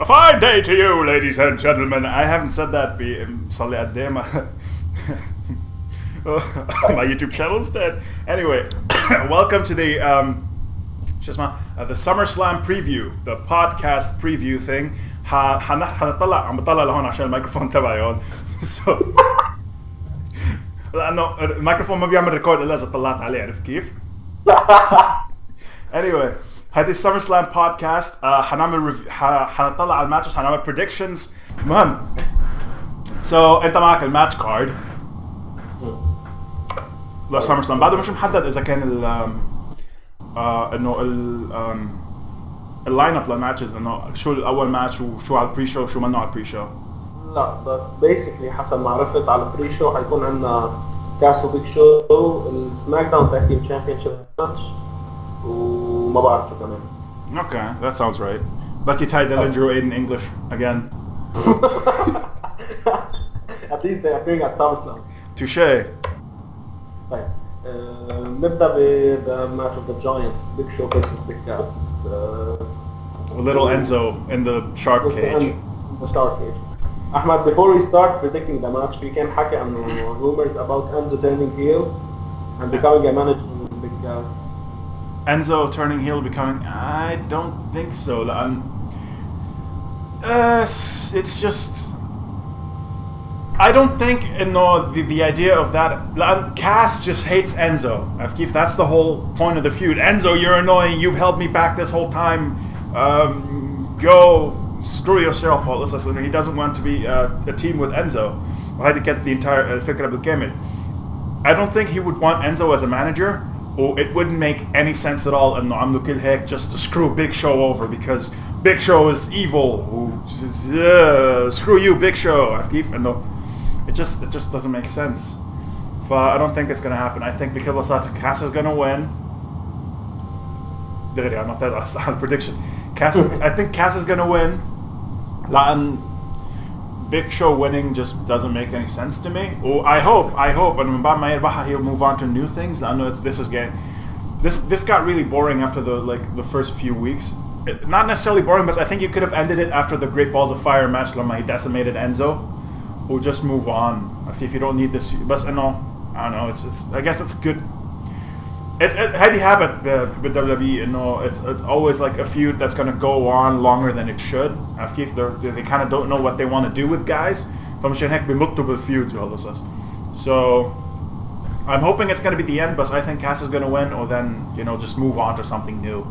A fine day to you, ladies and gentlemen. I haven't said that صلي قدام my YouTube channel instead. Anyway, welcome to the the SummerSlam preview, the podcast preview thing. هنطلع عم بطلع لهون عشان الميكروفون تبعي هون. So لأنه الميكروفون ما بيعمل ريكورد إلا إذا طلعت عليه، عرفت كيف؟ Anyway, هذه SummerSlam podcast. حنطلع على الماتشز، حنعمل predictions. المهم so أنت معك الماتش كارد لا SummerSlam بعده مش محدد إذا كان إنه اللاين اب للماتشز، إنه شو الأول ماتش وشو على البري شو وشو منه على البري شو. لا بس بيسكلي حسب ما عرفت على البري شو حيكون عندنا كاس وبيج شو، السماك داون تاك تيم تشامبيون شيب ماتش، وما بعرف شو كمان. Okay, that sounds right. Becky Ty Dillinger in English again. At least they are appearing at SummerSlam. Touché. طيب نبدأ ب match of the Giants, Big Show versus Big Cass. Little Enzo in the shark cage. The shark cage. Ahmed, before we start predicting the match, we can حكي عن rumors about Enzo turning heel and becoming a manager in Big Cass. Enzo turning heel, becoming... I don't think so. It's just... I don't think, the idea of that... Cass just hates Enzo. That's the whole point of the feud. Enzo, you're annoying. You've held me back this whole time. Go screw yourself. He doesn't want to be a team with Enzo. I had to get the entire... فكرة بالكامل. I don't think he would want Enzo as a manager. Or it wouldn't make any sense at all انه عملوا كل هيك just to screw Big Show over because Big Show is evil. Screw you, Big Show. عارف كيف؟ انه it just doesn't make sense. I don't think it's gonna happen. I think because ببساطة Cass is gonna win. دغري I'm not that على prediction. I think Cass is gonna win. لأن Big Show winning just doesn't make any sense to me. I hope and من بعد ما يربحها he'll move on to new things. I know this got really boring after the first few weeks. Not necessarily boring, but I think you could have ended it after the Great Balls of Fire match لما he decimated Enzo. Or just move on if you don't need this. But I don't know. It's I guess it's good. It's heady habit with WWE. It's always like a feud that's gonna go on longer than it should. They kind of don't know what they want to do with guys. فمشان هيك بيمطوا بالفeuds وهالقصص. So I'm hoping it's gonna be the end, but I think Cass is gonna win, or then just move on to something new.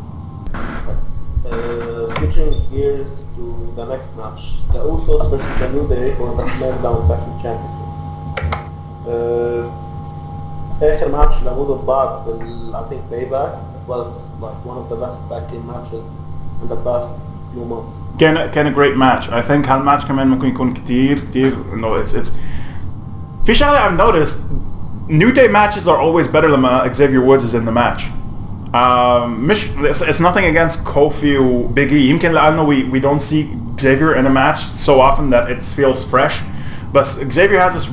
Switching gears to the next match, the Usos versus the New Day for the SmackDown Tag Team Championship. آخر ماتش لعبوه ببعض I think Payback. It was like one of the best tag team matches in the past few months. كان a great match. I think هالماتش كمان ممكن يكون كتير it's في شغلة I've noticed. New Day matches are always better لما Xavier Woods is in the match. It's nothing against Kofi or Big E. يمكن لأنه we don't see Xavier in a match so often that it feels fresh. But Xavier has this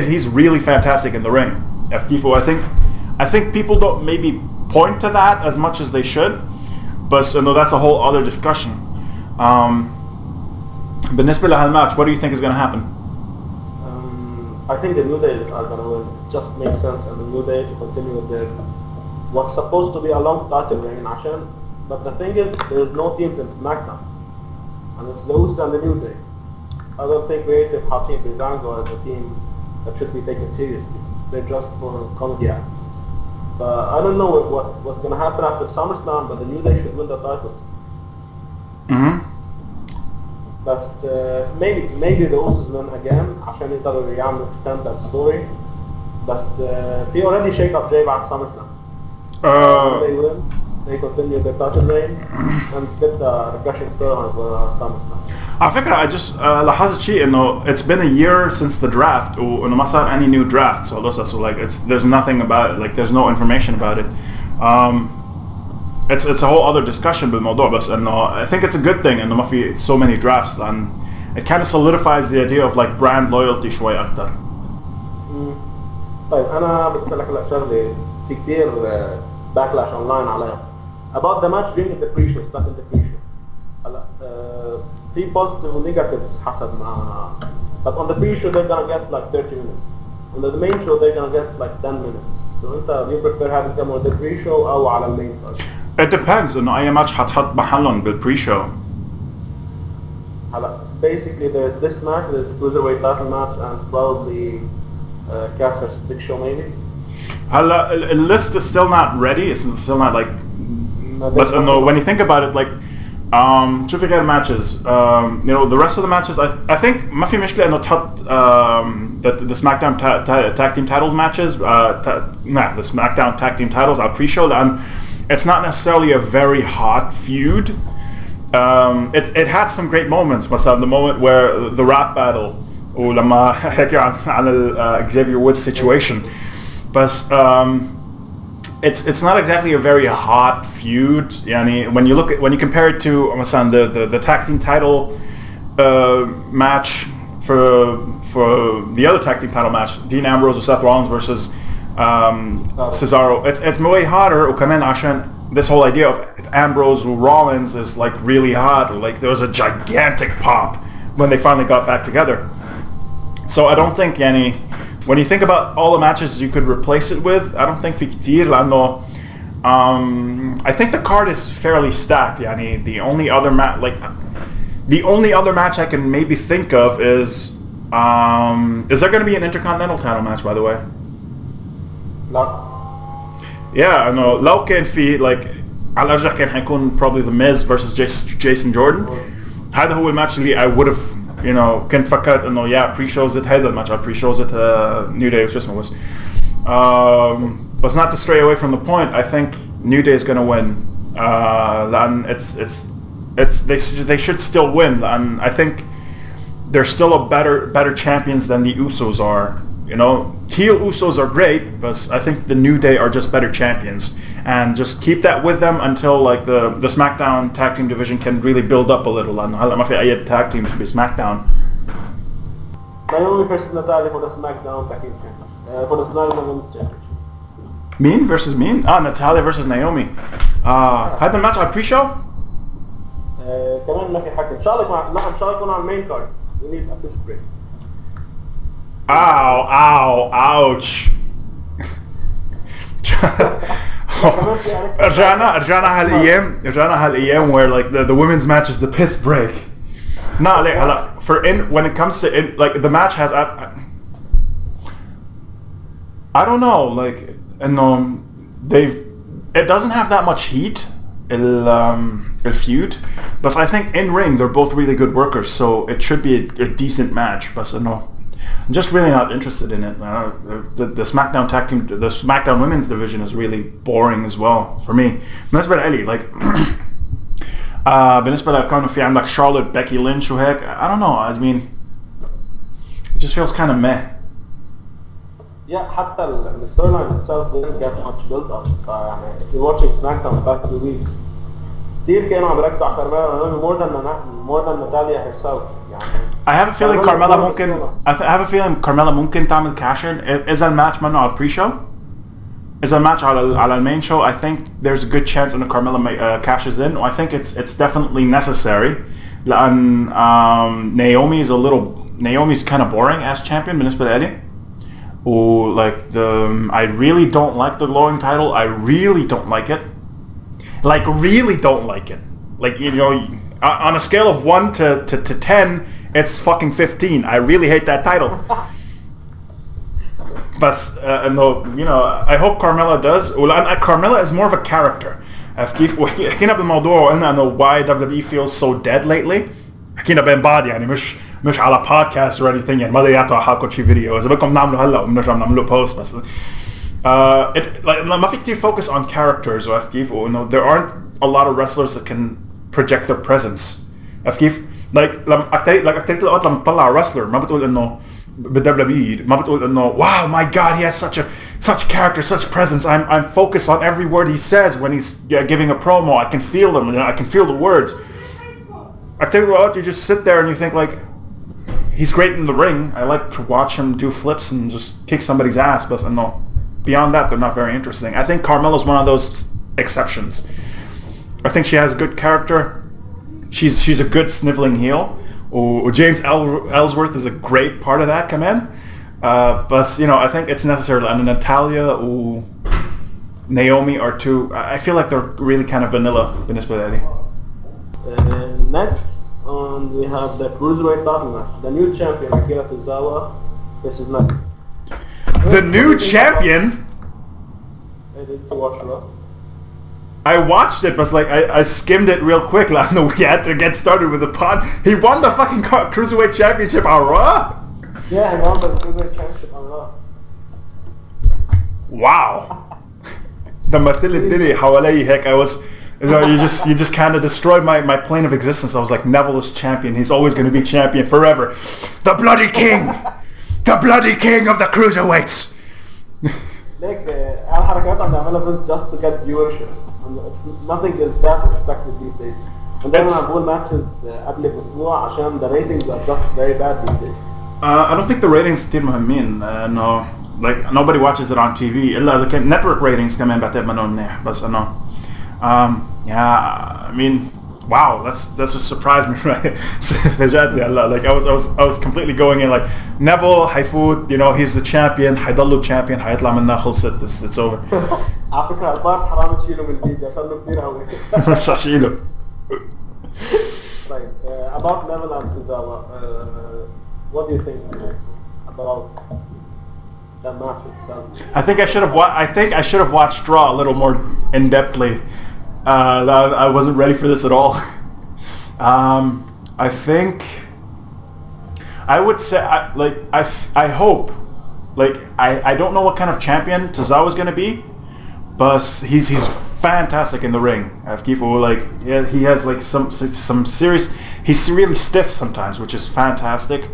he's really fantastic in the ring. I think people don't maybe point to that as much as they should. But that's a whole other discussion. بالنسبة لهالmatch, what do you think is going to happen? I think the New Day are going to win. It just makes sense, and the New Day to continue with their what's supposed to be a long title reign عشان. But the thing is, there's no teams in SmackDown, and it's the Usos and the New Day. I don't think creative حاطين Breezango as a team that should be taken seriously. They're just for comedy act. But I don't know what's going to happen after SummerSlam, but the New Day should win the titles. But maybe the Usos win again عشان يقدروا يعملوا extend that story. But في already shake up جاي بعد SummerSlam. They win, they continue their title reign and get the refreshing storyline for SummerSlam. على فكرة I just لاحظت شيء إنه it's been a year since the draft وإنه ما صار any new draft. So like there's nothing about it, like there's no information about it. It's a whole other discussion بالموضوع, بس إنه I think it's a good thing إنه ما في so many drafts, and it kind of solidifies the idea of like brand loyalty شوي أكتر. طيب أنا بسألك هلا شغلة في كتير backlash online عليها about the match being in the pre-show, stuck in the pre-show. هلا في positive و negatives حسب ما. But on the pre-show they're gonna get like 30 minutes. On the main show they're gonna get like 10 minutes. So انت you prefer having them on the pre-show أو على المين card? It depends انه اي ماتش حتحط محلهم بالبري-show. هلا basically there's this match, there's cruiserweight title match and probably Cass vs Big Show maybe. هلا the list is still not ready. It's still not like. But no, when you think about it, like, شوف غير matches. You know, the rest of the matches, I think ما في مشكلة إنه تحط the SmackDown tag team titles matches. The SmackDown tag team titles على pre-show. And it's not necessarily a very hot feud. It had some great moments. مثلا the moment where the rap battle, ولما حكي عن Xavier Woods situation. But it's not exactly a very hot feud. يعني when you compare it to مثلا the tag team title match for the other tag team title match, Dean Ambrose or Seth Rollins versus Cesaro. It's way hotter. وكمان عشان this whole idea of Ambrose or Rollins is like really hot. Like there was a gigantic pop when they finally got back together. So I don't think يعني when you think about all the matches you could replace it with, I don't think في كتير لأنه I think the card is fairly stacked. يعني the only other match I can maybe think of is there going to be an Intercontinental title match, by the way? لا. Yeah, I know. لو كان في like على الأرجح كان حيكون probably the Miz versus Jason Jordan. هذا هو الماتش اللي I would have, you know, كنت فكرت إنه pre-shows it هذا الماتش pre-shows it New Day وش اسمه بس. But not to stray away from the point, I think New Day is going to win. لأن they should still win. And I think they're still a better champions than the Usos are. You know, heel Usos are great, but I think the New Day are just better champions. And just keep that with them until like the SmackDown tag team division can really build up a little. And هلا ما في أي tag teams في SmackDown. Naomi versus Natalia for the SmackDown tag team championship. For the SmackDown Women's Championship. مين versus مين؟ Natalia versus Naomi. هذا الماتش على pre-show؟ كمان ما في حكي. إن شاء الله يكون على المين كارد. We need a piss break. Ow, ouch. رجعنا هالايام where like the women's match is the piss break. Nah, like when it comes to like the match has I don't know, like it doesn't have that much heat the feud, but I think in ring they're both really good workers, so it should be a decent match. But no, I'm just really not interested in it. The SmackDown tag team, the SmackDown Women's division is really boring as well for me. بالنسبة لي like بالنسبة لكانوا في عندك Charlotte, Becky Lynch وهيك, I don't know. I mean, it just feels kind of meh. Yeah, حتى the storyline itself didn't get much build up. يعني if you're watching SmackDown back 2 weeks, كتير كانوا عم يركزوا على كارميلا more than Natalia herself. I have a feeling Carmella ممكن تعمل cash in. إذا الماتش منه على pre-show, إذا الماتش على المين show, I think there's a good chance إنه Carmella cashes in. I think it's definitely necessary. لأن Naomi's kind of boring as champion بالنسبة لإلي. Like I really don't like the glowing title. I really don't like it. Like really don't like it. Like, you know, on a scale of 1 to 10, it's fucking 15. I really hate that title. But no, you know, I hope Carmella does. Carmella is more of a character. كيف حكينا بالموضوع انه why WWE feels so dead lately. حكينا بين بعض يعني مش على podcast or anything يعني ما يعطوا حالكم شي فيديو اذا بدكم نعمله هلا وبنرجع نعمله بوست بس ما في كتير focus on characters وعرفت كيف وانه there aren't a lot of wrestlers that can project their presence. عرفت كيف؟ لما اكتر الوقت لما تطلع wrestler ما بتقول انه بالWWE ما بتقول انه wow my god he has such character, such presence. I'm focused on every word he says when he's giving a promo. I can feel them. I can feel the words. اكتر الوقت you just sit there and you think like he's great in the ring. I like to watch him do flips and just kick somebody's ass, but no. Beyond that, they're not very interesting. I think Carmella's one of those exceptions. I think she has a good character. she's a good sniveling heel. James Ellsworth is a great part of that كمان. But you know, I think it's necessary. And Natalia or Naomi are two. I feel like they're really kind of vanilla بالنسبة لي. Next, we have the cruiserweight title match. The new champion Akira Tozawa versus Naito. The new champion. I did watch that. I watched it, but like I skimmed it real quick. Like, we had to get started with the pod. He won the fucking cruiserweight championship on Raw. Yeah, he won the cruiserweight championship on Raw. Wow. دمرت لي الدنيا حوالي هيك. I was, you know, you just kind of destroyed my plane of existence. I was like, Neville is champion. He's always going to be champion forever. The bloody king, the bloody king of the cruiserweights. Like, الحركات عم نعملها بس just to get viewership. And it's nothing is that expected these days. And then I بقول matches قبل بأسبوع عشان the ratings are just very bad these days. I don't think the ratings كتير مهمين. No, like nobody watches it on TV. إلا إذا كان network ratings كمان بعتقد منهم منيح. بس no. Yeah, I mean, wow, that's just surprised me, right? Like I was completely going in like Neville حيفوت, you know, he's the champion, حيضلوا champion, حيطلع منها خلصت, it's over. على فكرة الباص حرام تشيله من الفيديو عشان له كثير قوي. مش هشيله. Right, about Neville and Tozawa, what do you think about the match itself? I think I should have watched Raw a little more in depthly. I wasn't ready for this at all. I think I would say I hope, like I don't know what kind of champion Tozawa is going to be, but he's fantastic in the ring. Like he has like some serious. He's really stiff sometimes, which is fantastic,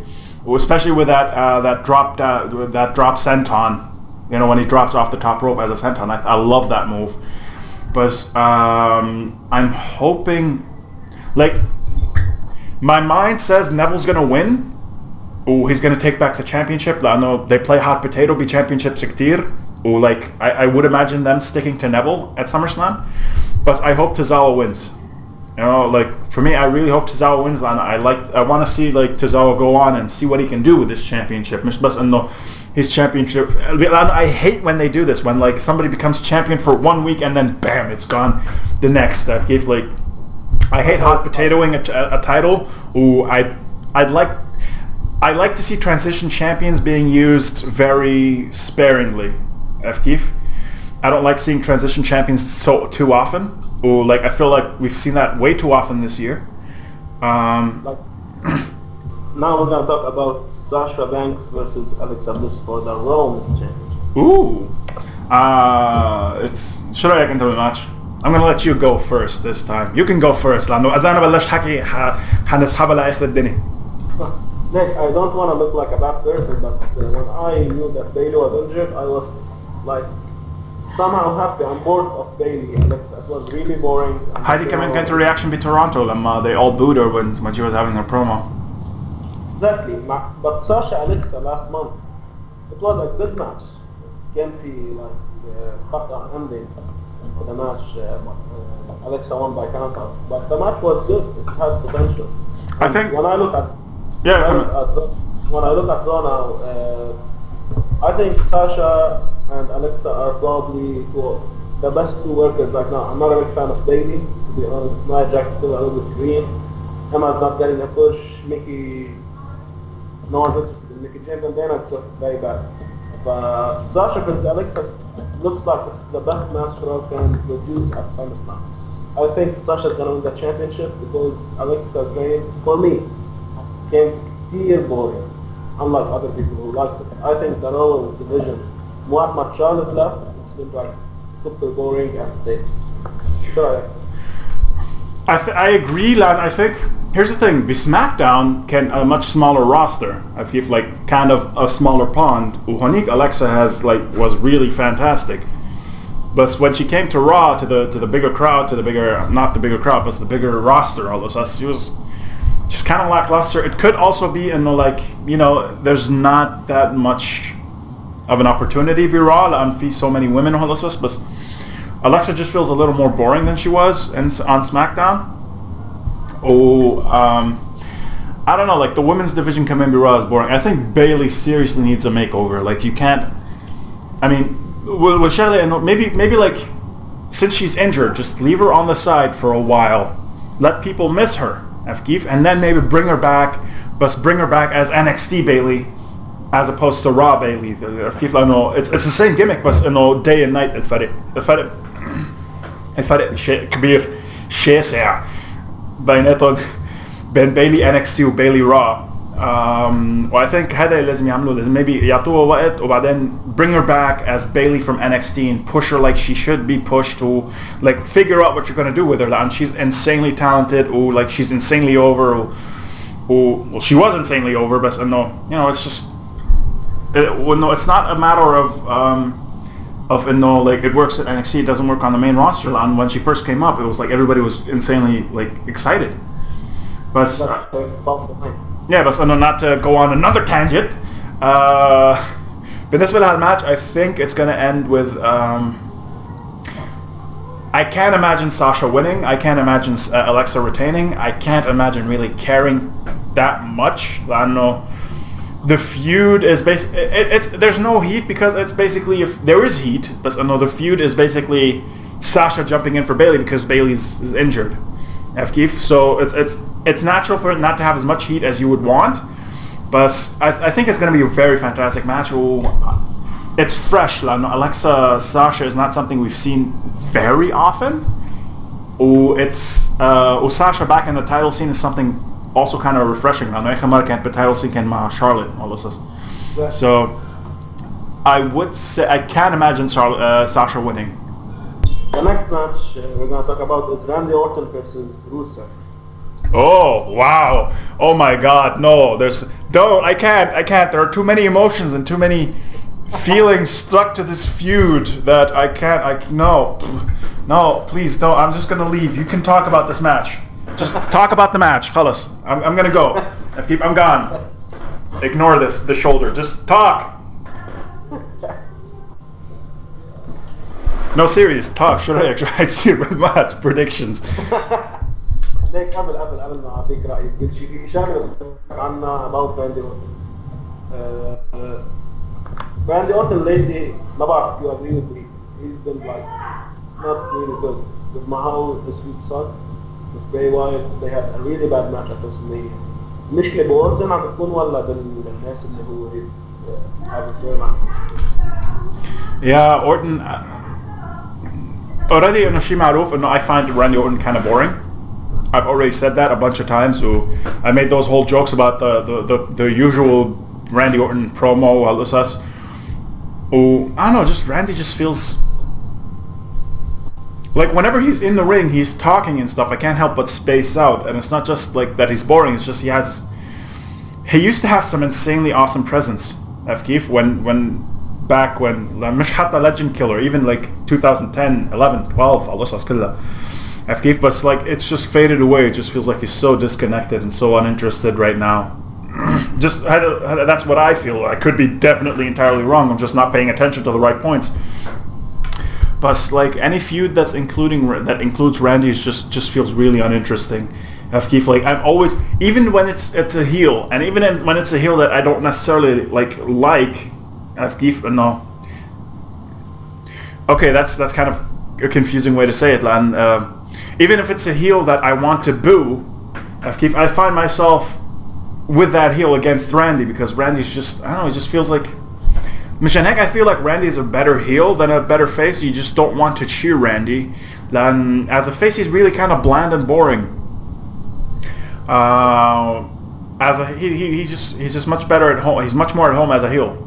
especially with that drop senton. You know, when he drops off the top rope as a senton. I love that move. But I'm hoping, like, my mind says Neville's gonna win. He's gonna take back the championship. I know they play hot potato, be championships كتير. Like I would imagine them sticking to Neville at SummerSlam. But I hope Tozawa wins. You know, like for me, I really hope Tozawa wins, and I want to see like Tozawa go on and see what he can do with this championship. مش بس إنه his championship. I hate when they do this, when like somebody becomes champion for 1 week and then bam, it's gone the next. I hate hot potatoing a title. I like to see transition champions being used very sparingly. I don't like seeing transition champions too often. Like I feel like we've seen that way too often this year. Now we're gonna talk about Sasha Banks versus Alexa Bliss for the Raw Women's Championship. Ooh. It's should I into the match? I'm gonna let you go first this time. You can go first. لأنه إذا أنا بلش حكي حنسحبها لآخر الدنيا. Nick, I don't want to look like a bad person, but when I knew that Bayley was injured, I was like somehow happy. I'm bored of Bayley. Alexa, it was really boring. Heidi كمان كانت reaction بتورونتو لما they all booed her when she was having her promo. Exactly. But Sasha Alexa last month, it was a good match. كان في like خطأ ending for the match. Alexa won by count out, but the match was good. It had potential. I think when I look at when I look at Raw now, I think Sasha and Alexa are probably the best two workers right now. I'm not a big fan of Bayley, to be honest. Nia Jax's still a little bit green. Emma's not getting a push. Mickey, no one's interested in Mickey James, and Dana's just very bad. But Sasha versus Alexa looks like it's the best match Raw can produce at SummerSlam. I think Sasha's gonna win the championship because Alexa's reign, for me, came clear boring, unlike other people who liked it. I think the Raw division, much Charlotte left, it's been like super boring and stale. Sure. I agree, lad. I think here's the thing: be SmackDown can a much smaller roster. I feel like kind of a smaller pond. Uhonik Alexa was really fantastic, but when she came to Raw, to the bigger crowd, not the bigger crowd, but the bigger roster, all of us, she was just kind of lackluster. It could also be in the there's not that much of an opportunity to be Raw and see so many women, all of us, but Alexa just feels a little more boring than she was on SmackDown. Oh, I don't know. Like the women's division can maybe Raw is boring. I think Bailey seriously needs a makeover. Like you can't. I mean, with Charlotte, maybe like since she's injured, just leave her on the side for a while. Let people miss her, and then maybe bring her back, but bring her back as NXT Bailey, as opposed to Raw Bailey. I know it's the same gimmick, but day and night. الفرق شيء كبير شاسع بيناتهم بين Bailey NXT و Bailey Raw. I think هذا اللي لازم يعملوه. لازم maybe يعطوها وقت وبعدين bring her back as Bailey from NXT and push her like she should be pushed to like figure out what you're going to do with her. And she's insanely talented or like she's insanely over well she was insanely over but no, it's just it's not a matter of like it works at NXT, it doesn't work on the main roster. And when she first came up, it was like everybody was insanely like excited. But yeah, but not to go on another tangent. بالنسبة لهالmatch, I think it's gonna end with. I can't imagine Sasha winning. I can't imagine Alexa retaining. I can't imagine really caring that much. I don't know. The feud is basically there's no heat because it's basically if there is heat, but the feud is basically Sasha jumping in for Bailey because Bailey's is injured. So it's natural for it not to have as much heat as you would want, but I think it's going to be a very fantastic match. It's fresh. Alexa Sasha is not something we've seen very often. It's Sasha back in the title scene is something also kind of refreshing. كانت بالتايتل scene كان مع Charlotte all this. So I would say I can't imagine Sasha winning. The next match we're going to talk about is Randy Orton versus Rusev. Oh wow! Oh my God! No, I can't. There are too many emotions and too many feelings stuck to this feud that I can't. No, please don't. I'm just gonna leave. You can talk about this match. Just talk about the match. خلاص. I'm gonna go. I'm gone. Ignore the shoulder. Just talk. No, serious. Talk. Should I try to see the match predictions? ليك قبل ما اعطيك رايي في شغله عنا about Randy Orton. Randy Orton lately ما بعرف if you agree with me, he's been like not really good. With Mahal this week sucked. With Bray Wyatt they had a really bad match at WrestleMania. المشكلة بأوردن عم بتكون ولا بالناس اللي هو having معه. Yeah, Orton. Already إنه شيء معروف إنه I find Randy Orton kind of boring. I've already said that a bunch of times. So I made those whole jokes about the usual Randy Orton promo. I don't know. Just Randy just feels like whenever he's in the ring, he's talking and stuff. I can't help but space out, and it's not just like that he's boring. It's just he used to have some insanely awesome presence. When مش حتى legend killer, even like 2010, 11, 12 القصص كلها. But like it's just faded away. It just feels like he's so disconnected and so uninterested right now. Just that's what I feel. I could be definitely entirely wrong. I'm just not paying attention to the right points. But like any feud that includes Randy is just feels really uninteresting. Like I'm always, even when it's a heel, and even when it's a heel that I don't necessarily like. No. Okay, that's kind of a confusing way to say it, Lan. Even if it's a heel that I want to boo, I find myself with that heel against Randy because Randy's just, I don't know, he just feels like Mishan Heck, I feel like Randy's a better heel than a better face. You just don't want to cheer Randy. As a face, he's really kind of bland and boring. He's just much better at home. He's much more at home as a heel.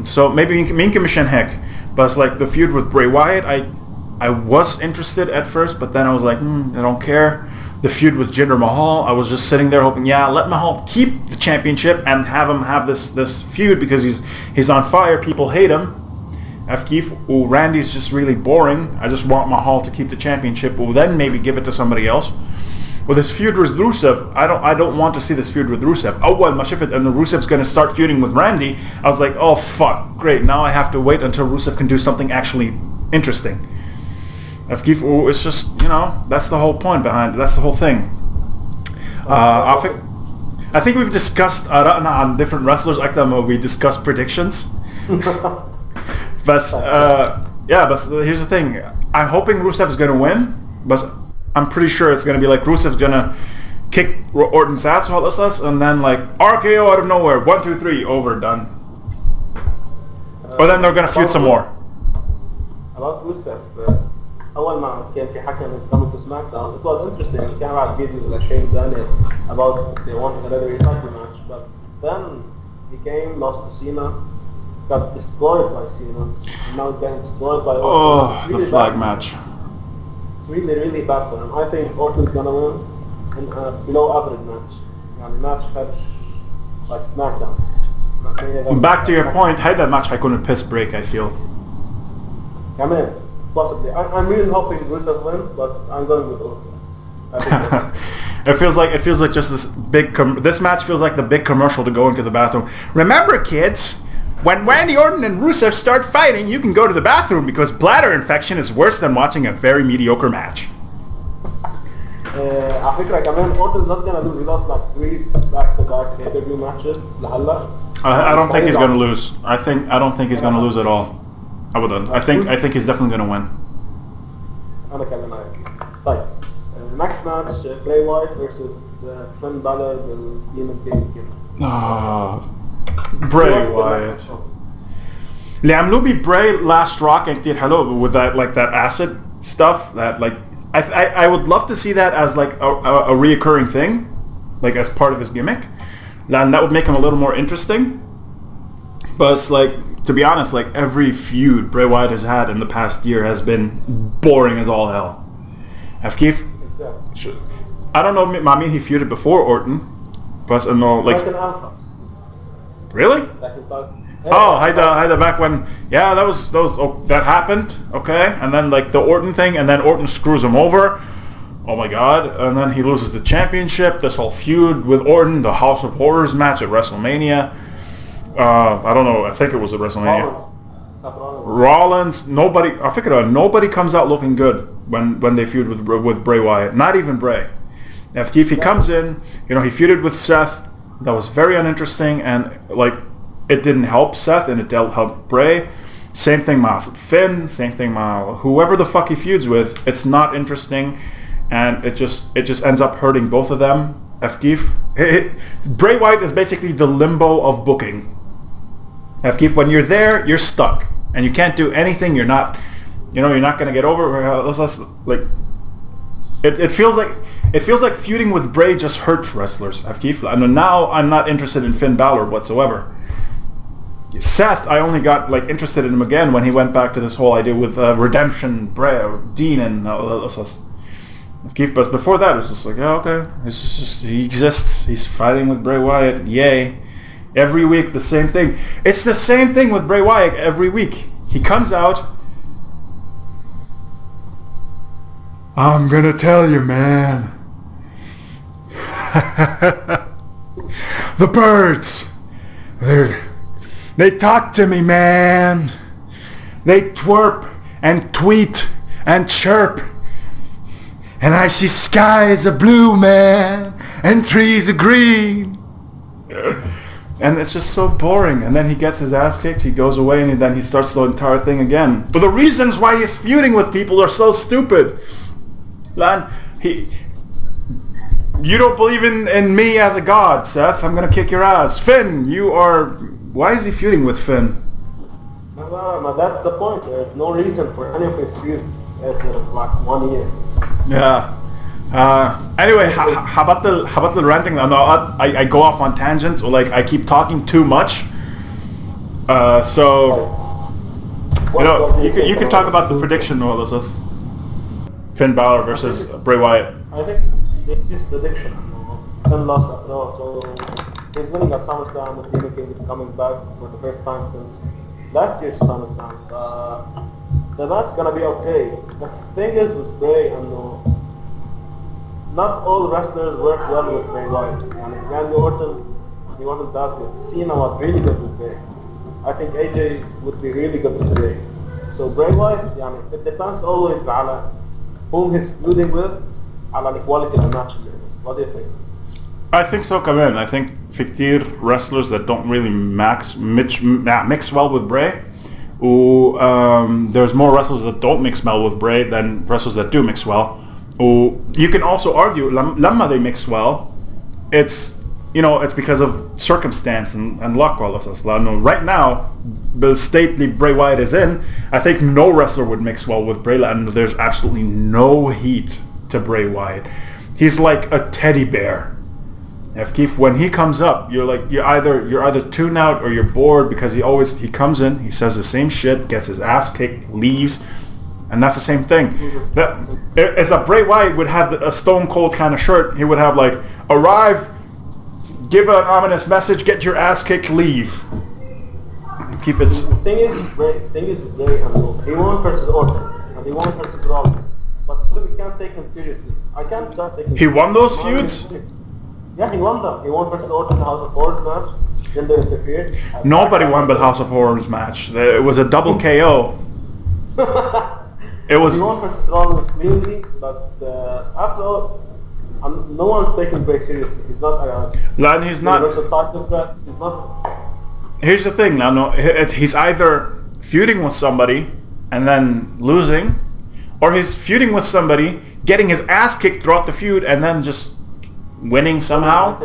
So maybe Minka Mishan Heck, but it's like the feud with Bray Wyatt. I was interested at first, but then I was like, I don't care. The feud with Jinder Mahal, I was just sitting there hoping, let Mahal keep the championship and have him have this feud because he's on fire. People hate him. Randy's just really boring. I just want Mahal to keep the championship. Well, then maybe give it to somebody else. Well, this feud with Rusev, I don't want to see this feud with Rusev. Well, and Rusev's going to start feuding with Randy. I was like, oh fuck, great. Now I have to wait until Rusev can do something actually interesting. It's just, that's the whole point behind it. That's the whole thing. I think we've discussed آرائنا on different wrestlers أكتر ما we discussed predictions. But here's the thing. I'm hoping Rusev is going to win, but I'm pretty sure it's going to be like Rusev's going to kick Orton's ass while this us, and then like RKO out of nowhere, 1, 2, 3, over, done. Or then they're going to feud some more. About Rusev, أول ما كان في حكي is coming to SmackDown, it was interesting. كان بعد فيديوز لشين Daniel about they wanted a leather title match, but then he came, lost to Cena, got destroyed by Cena, and now getting destroyed by Orton. Oh, really the flag match. It's really, really bad for him. I think Orton's gonna win in a below average match. يعني match hedge like SmackDown. Back to your point, هيدا match هيكون a piss break, I feel. كمان possibly. I'm really hoping Rusev wins, but I'm going with Orton. I think It feels like just this big. This match feels like the big commercial to go into the bathroom. Remember, kids, when Randy Orton and Rusev start fighting, you can go to the bathroom because bladder infection is worse than watching a very mediocre match. على فكرة كمان Orton's not gonna lose. He lost like 3 back-to-back pay-per-view matches لهلا. I don't think he's going to lose. I don't think he's going to lose at all. I think he's definitely going to win. أنا كمان معاك. طيب next match Bray Wyatt versus Finn Balor and Demon King. Bray Wyatt. اللي عملوه ببراي last rock كان كتير حلو with that acid stuff that like I would love to see that as like a reoccurring thing, like as part of his gimmick. And that would make him a little more interesting. But it's like, to be honest, like every feud Bray Wyatt has had in the past year has been boring as all hell. كيف I don't know مع مين he feuded before Orton, but no, like really? Oh, Haida back when, yeah, that happened, okay, and then like the Orton thing, and then Orton screws him over, oh my god, and then he loses the championship, this whole feud with Orton, the House of Horrors match at WrestleMania, I don't know, I think it was at WrestleMania. Rollins, nobody comes out looking good when they feud with Bray Wyatt, not even Bray. If he comes in, he feuded with Seth, that was very uninteresting, and like, it didn't help Seth and it didn't help Bray. Same thing with Finn, same thing with whoever the fuck he feuds with. It's not interesting, and it just ends up hurting both of them. Bray Wyatt is basically the limbo of booking. When you're there, you're stuck and you can't do anything. You're not gonna get over. Like it feels like feuding with Bray just hurts wrestlers. And now I'm not interested in Finn Balor whatsoever. Seth, I only got like interested in him again when he went back to this whole idea with redemption, Bray, Dean, and but before that, it's just like, yeah, okay, he exists. He's fighting with Bray Wyatt, yay! Every week, the same thing. It's the same thing with Bray Wyatt every week. He comes out. I'm gonna tell you, man. The birds, they talk to me, man. They twerp and tweet and chirp. And I see skies are blue, man, and trees are green. And it's just so boring. And then he gets his ass kicked, he goes away, and then he starts the entire thing again. But the reasons why he's feuding with people are so stupid. Lan, you don't believe in me as a god, Seth. I'm gonna kick your ass. Finn, you are... Why is he feuding with Finn? No, that's the point. There's no reason for any of his feuds after like 1 year. Yeah. Anyway, how about the ranting? No, I go off on tangents, or like I keep talking too much. So you can talk about the prediction, Ulises. Finn Balor versus Bray Wyatt. I think it's his prediction. Finn lost at Raw, so he's winning at SummerSlam with Demon King is coming back for the first time since last year's SummerSlam. The match's gonna be okay. The thing is with Bray, not all wrestlers work well with Bray Wyatt. Randy Orton, he wasn't that good. Cena was really good with Bray. I think AJ would be really good with Bray. So Bray Wyatt, it depends always على whom he's feuding with, على the quality of the match. What do you think? I think so. Come in. I think fictir wrestlers that don't really mix well with Bray. There's more wrestlers that don't mix well with Bray than wrestlers that do mix well. You can also argue لما they mix well, it's because of circumstance and luck. Right now, the state Bray Wyatt is in, I think no wrestler would mix well with Bray, and there's absolutely no heat to Bray Wyatt. He's like a teddy bear. Keith, when he comes up, you're either tuned out or you're bored, because he comes in, he says the same shit, gets his ass kicked, leaves, and that's the same thing. As a Bray Wyatt would have a Stone Cold kind of shirt, he would have like, arrive, give an ominous message, get your ass kicked, leave. Keep it. The thing is Bray, he won versus Orton, and he won versus Rollins, but still we can't take him seriously. I can't just take him. He won those feuds? Yeah, he won them. He won versus Orton in the House of Horrors match. Then they interfered. Nobody won the House of Horrors match. It was a double KO. It was. He won versus Rollins cleanly, but after all, no one's taking Bray seriously. He's not. He's not. Universal title threat. He's not. Here's the thing, now. He's either feuding with somebody and then losing, or he's feuding with somebody, getting his ass kicked throughout the feud, and then just winning somehow.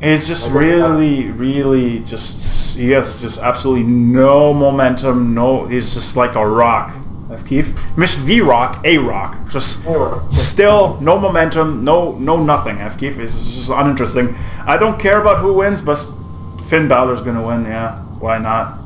He's just really just, he has just absolutely no momentum. He's just like a rock. Keith, Mish the Rock, a rock, just still no momentum, no nothing. Keith, it's just uninteresting. I don't care about who wins, but Finn Balor's gonna win. Yeah, why not?